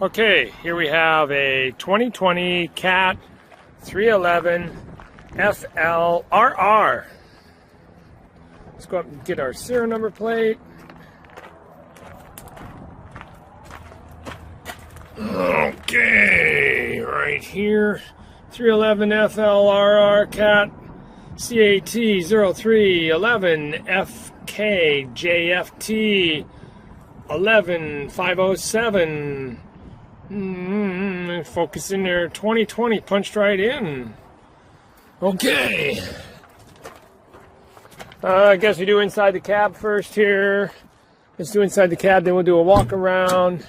Okay, here we have a 2020 CAT 311 FLRR. Let's go up and get our serial number plate. Okay, right here, 311 FLRR CAT CAT 0311 FKJFT 11507. Focus in there, 2020, punched right in. Okay. I guess we do inside the cab first here. Let's do inside the cab, then we'll do a walk around.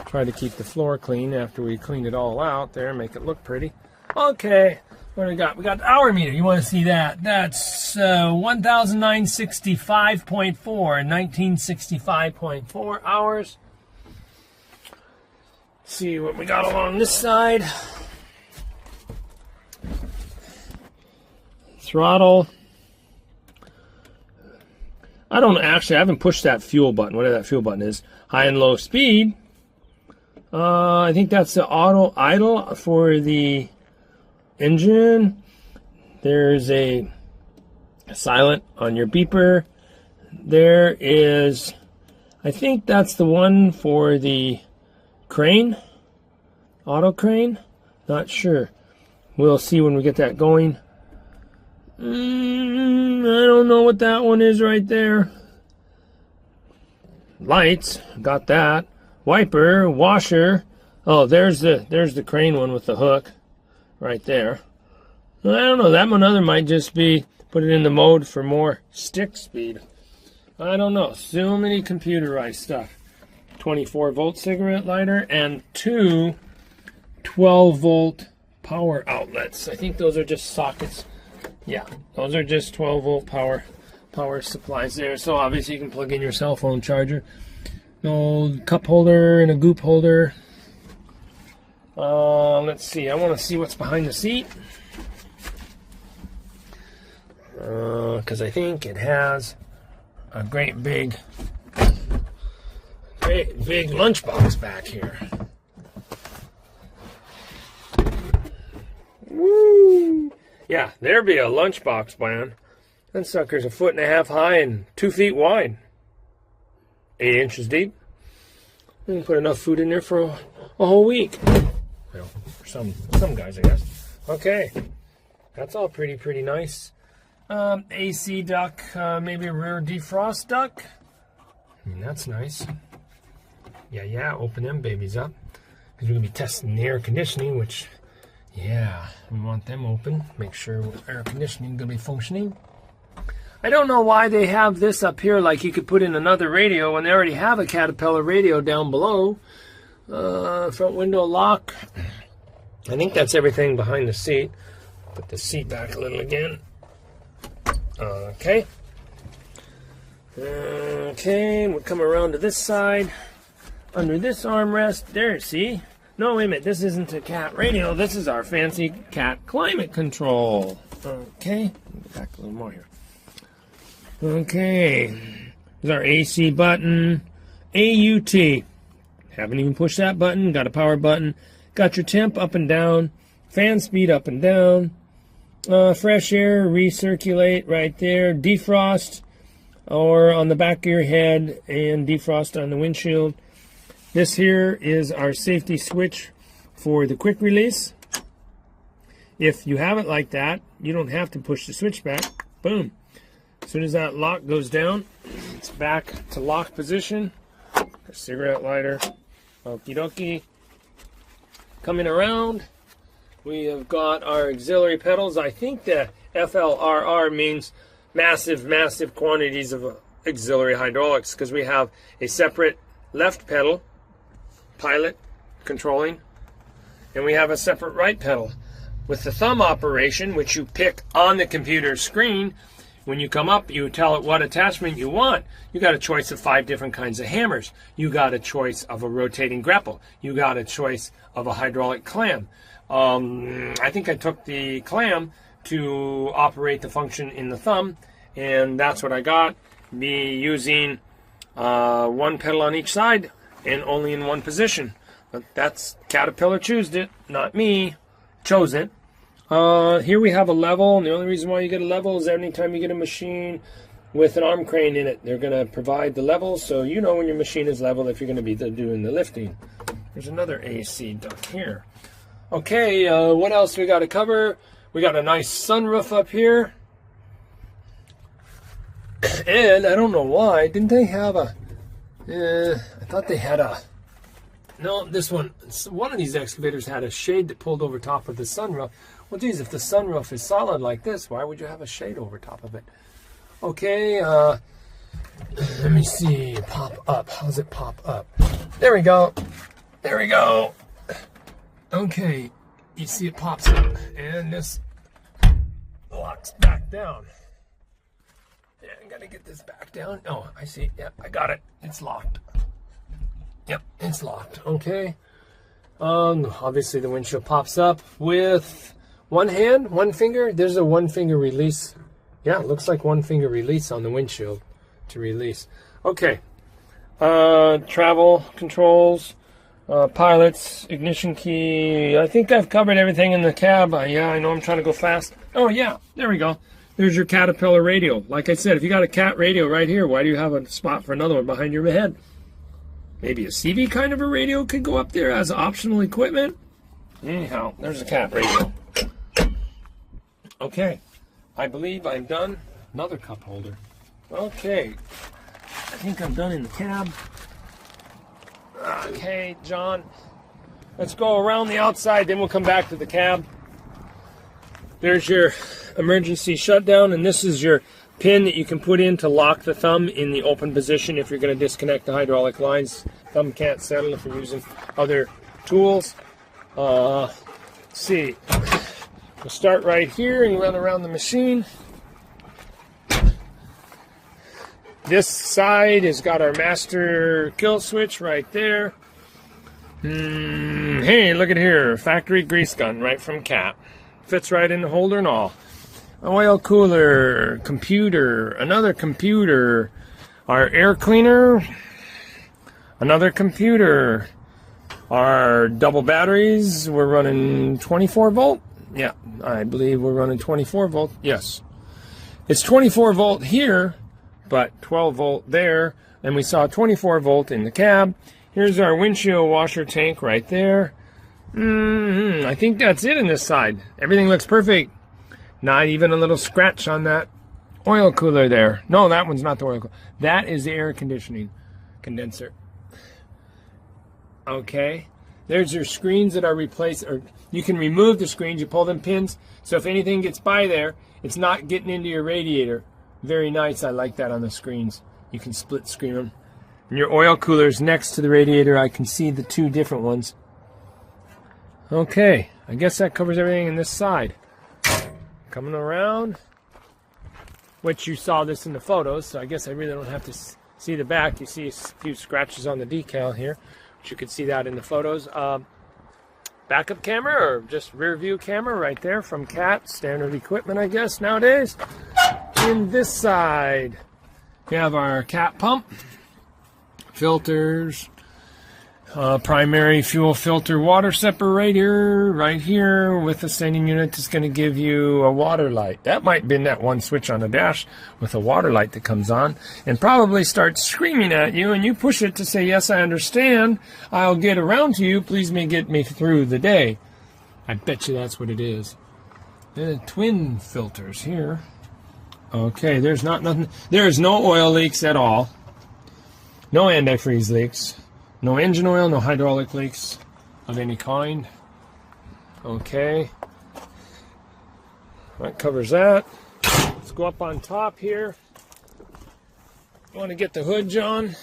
Try to keep the floor clean after we clean it all out there, make it look pretty. Okay. What do we got? We got the hour meter. You want to see that? That's 1,965.4, 1965.4 hours. See what we got along this side. Throttle. I haven't pushed that fuel button, whatever that fuel button is. High and low speed. I think that's the auto idle for the engine. There's a silent on your beeper. There is, I think that's the one for the crane, auto crane. Not sure. We'll see when we get that going. I don't know what that one is right there. Lights, got that. Wiper, washer. Oh, there's the crane one with the hook. Right there. I don't know, that one other might just be put it in the mode for more stick speed. I don't know. So many computerized stuff. 24-volt cigarette lighter and two 12-volt power outlets. I think those are just sockets. Yeah, those are just 12-volt power supplies there. So obviously you can plug in your cell phone charger. No cup holder and a goop holder. Let's see. I want to see what's behind the seat. Because I think it has a great big lunchbox back here. Woo! Yeah, there be a lunchbox, man. That sucker's 1.5 feet high and 2 feet wide. 8 inches deep. We can put enough food in there for a whole week. Well, for some guys, I guess. Okay, that's all pretty nice. AC duct, maybe a rear defrost duct. I mean, that's nice. Yeah, open them babies up. Because we're going to be testing the air conditioning, which, yeah, we want them open. Make sure air conditioning is going to be functioning. I don't know why they have this up here like you could put in another radio when they already have a Caterpillar radio down below. Front window lock. I think that's everything behind the seat. Put the seat back a little again. Okay. Okay, we'll come around to this side. Under this armrest, there, see? No, wait a minute, this isn't a CAT radio. This is our fancy CAT climate control. Okay, back a little more here. Okay, there's our AC button. AUT. Haven't even pushed that button. Got a power button. Got your temp up and down. Fan speed up and down. Fresh air, recirculate right there. Defrost or on the back of your head and defrost on the windshield. This here is our safety switch for the quick release. If you have it like that, you don't have to push the switch back. Boom. As soon as that lock goes down, it's back to lock position. A cigarette lighter. Okie dokie. Coming around, we have got our auxiliary pedals. I think the FLRR means massive quantities of auxiliary hydraulics because we have a separate left pedal, pilot controlling, and we have a separate right pedal. With the thumb operation, which you pick on the computer screen, when you come up, you tell it what attachment you want. You got a choice of 5 different kinds of hammers. You got a choice of a rotating grapple. You got a choice of a hydraulic clam. I think I took the clam to operate the function in the thumb, and that's what I got. Be using one pedal on each side and only in one position. But that's Caterpillar chose it, not me. Chose it. Here we have a level, and the only reason why you get a level is anytime you get a machine with an arm crane in it, they're going to provide the level, so you know when your machine is level if you're going to be doing the lifting. There's another AC duct here. Okay, what else we got to cover? We got a nice sunroof up here. And I don't know why, didn't they have a... I thought they had a... No, this one of these excavators had a shade that pulled over top of the sunroof. Well, geez, if the sunroof is solid like this, why would you have a shade over top of it? Okay, let me see. Pop up. How does it pop up? There we go. There we go. Okay, you see it pops up, and this locks back down. Yeah, I gotta get this back down. Oh, I see. Yep, I got it. It's locked. Yep, it's locked. Okay. Obviously the windshield pops up with one hand, one finger. There's a one finger release. Yeah, it looks like one finger release on the windshield to release. Okay. Travel controls, pilots, ignition key. I think I've covered everything in the cab. Yeah, I know I'm trying to go fast. Oh yeah, there we go. There's your Caterpillar radio. Like I said, if you got a Cat radio right here, why do you have a spot for another one behind your head? Maybe a CV kind of a radio could go up there as optional equipment. Anyhow, there's a Cat radio. Okay, I believe I'm done. Another cup holder. Okay, I think I'm done in the cab. Okay, John, let's go around the outside, then we'll come back to the cab. There's your emergency shutdown, and this is your pin that you can put in to lock the thumb in the open position if you're going to disconnect the hydraulic lines. Thumb can't settle if you're using other tools. Let's see. We'll start right here and run around the machine. This side has got our master kill switch right there. Hey, look at here. Factory grease gun right from Cat. Fits right in the holder and all. Oil cooler, computer, another computer, our air cleaner, another computer, our double batteries. We're running 24 volt. Yeah, I believe we're running 24 volt. Yes. It's 24 volt here, but 12 volt there. And we saw 24 volt in the cab. Here's our windshield washer tank right there. I think that's it in this side. Everything looks perfect. Not even a little scratch on that oil cooler there. No, that one's not the oil cooler. That is the air conditioning condenser. Okay. There's your screens that are replaced. Or you can remove the screens. You pull them pins. So if anything gets by there, it's not getting into your radiator. Very nice. I like that on the screens. You can split screen them. And your oil cooler is next to the radiator. I can see the two different ones. Okay. I guess that covers everything in this side. Coming around, which you saw this in the photos, so I guess I really don't have to see the back. You see a few scratches on the decal here, which you could see that in the photos. Backup camera or just rear view camera right there from Cat. Standard equipment, I guess, nowadays. In this side, we have our Cat pump, filters, primary fuel filter water separator right here with a sending unit that's going to give you a water light. That might have been that one switch on the dash with a water light that comes on and probably starts screaming at you, and you push it to say, yes, I understand. I'll get around to you. Please get me through the day. I bet you that's what it is. Twin filters here. Okay, there's nothing. There's no oil leaks at all. No antifreeze leaks. No engine oil, no hydraulic leaks of any kind. Okay. That covers that. Let's go up on top here. You want to get the hood, John?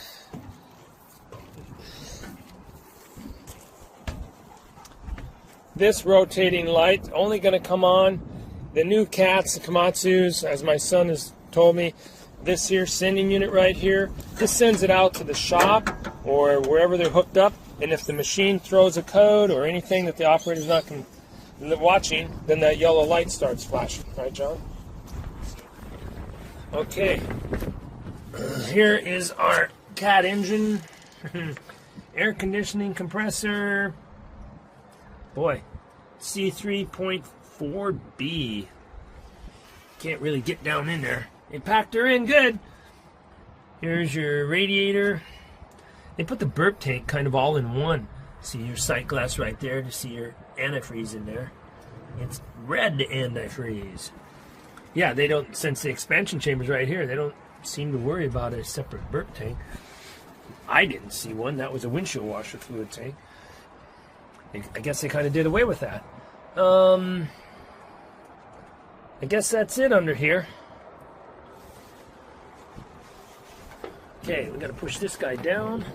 This rotating light only going to come on the new Cats, the Komatsus, as my son has told me. This here sending unit right here, this sends it out to the shop or wherever they're hooked up, and if the machine throws a code or anything that the operator's not watching, then that yellow light starts flashing. Right, John? Okay, here is our cat engine, air conditioning compressor. Boy, C3.4B. Can't really get down in there. They packed her in good. Here's your radiator. They put the burp tank kind of all in one. See your sight glass right there to see your antifreeze in there. It's red antifreeze. Yeah, they don't, since the expansion chamber's right here, they don't seem to worry about a separate burp tank. I didn't see one. That was a windshield washer fluid tank. I guess they kind of did away with that. I guess that's it under here. Okay, we gotta push this guy down.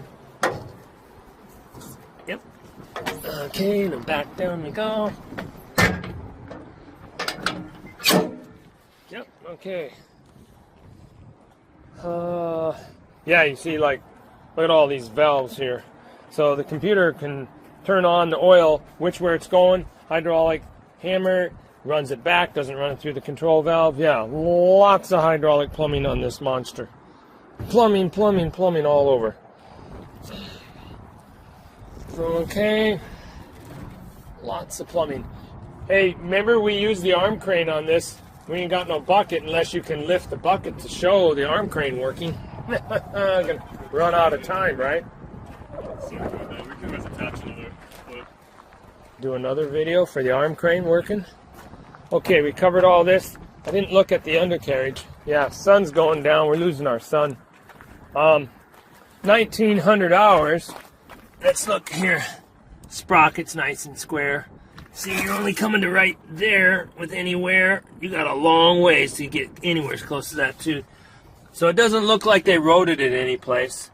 Yep. Okay, then back down we go. Yep, okay. Yeah, you see, like, look at all these valves here. So the computer can turn on the oil, which way it's going, hydraulic hammer, runs it back, doesn't run it through the control valve. Yeah, lots of hydraulic plumbing on this monster. Plumbing, plumbing, plumbing all over. Okay. Lots of plumbing. Hey, remember we used the arm crane on this. We ain't got no bucket unless you can lift the bucket to show the arm crane working. Gonna run out of time, right? Do another video for the arm crane working. Okay, we covered all this. I didn't look at the undercarriage. Yeah, sun's going down. We're losing our sun. 1900 hours. Let's look here. Sprocket's nice and square. See, you're only coming to right there with anywhere. You got a long ways to get anywhere as close to that too. So it doesn't look like they roaded it any place.